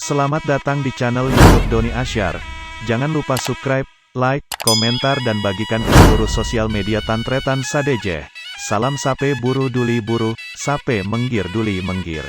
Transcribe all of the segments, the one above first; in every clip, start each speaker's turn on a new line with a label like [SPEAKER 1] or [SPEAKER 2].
[SPEAKER 1] Selamat datang di channel YouTube Doni Asyar. Jangan lupa subscribe, like, komentar dan bagikan ke seluruh sosial media Tantretan Sadeje. Salam sape buru duli buru, sape menggir duli menggir.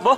[SPEAKER 2] Boh.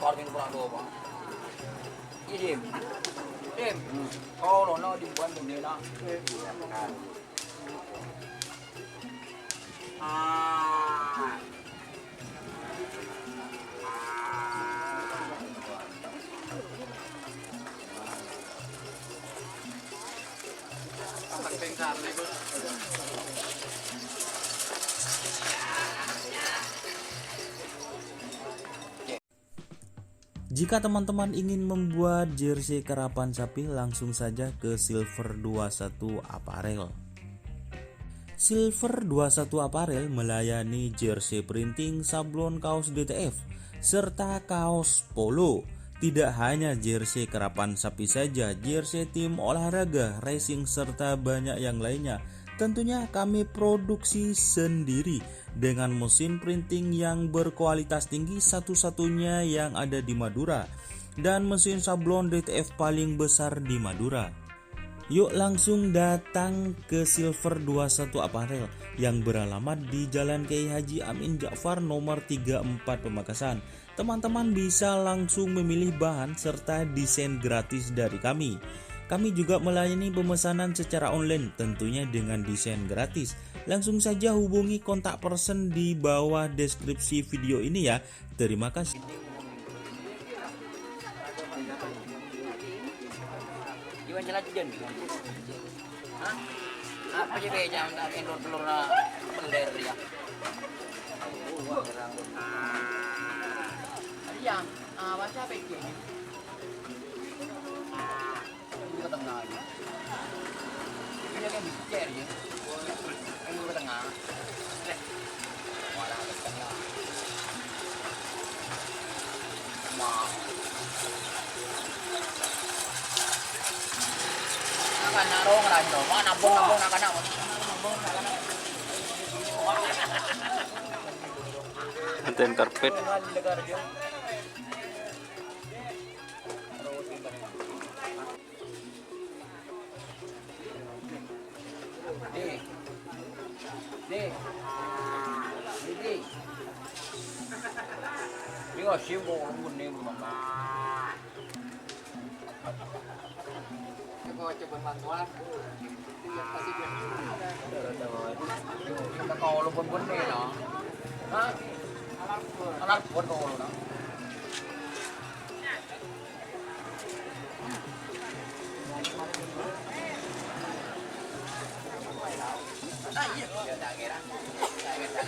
[SPEAKER 3] Karting pernah doa bang. Ini Dim. Oh no di buan ini lah.
[SPEAKER 4] Jika teman-teman ingin membuat jersey karapan sapi, langsung saja ke Silver 21 Apparel. Silver 21 Apparel melayani jersey printing, sablon kaos DTF, serta kaos polo. Tidak hanya jersey karapan sapi saja, jersey tim olahraga, racing, serta banyak yang lainnya. Tentunya kami produksi sendiri dengan mesin printing yang berkualitas tinggi, satu-satunya yang ada di Madura, dan mesin sablon DTF paling besar di Madura. Yuk langsung datang ke Silver 21 Apparel yang beralamat di Jalan Kiai Haji Amin Ja'far nomor 34 Pamekasan. Teman-teman bisa langsung memilih bahan serta desain gratis dari kami. Kami juga melayani pemesanan secara online, tentunya dengan desain gratis. Langsung saja hubungi kontak person di bawah deskripsi video ini ya. Terima kasih.
[SPEAKER 3] Iwan jalan jen. Hah? Apa je beja nak endor telur na beler dia. Yang baca apa ini? Ini ke tengah aja. Ini kan bicer je. Ini ke tengah. Wala ke tengah. Mah. Kan narong ranyo, mana nabung nak kana.
[SPEAKER 2] Anten karpet. Ini sibuk rumun ni mama. Coba bantuan. Pasti dia. Kita kau lu pun ni lah. Hah? Anak buat kau lu lah. Iya, dia tak kira. Tak kira.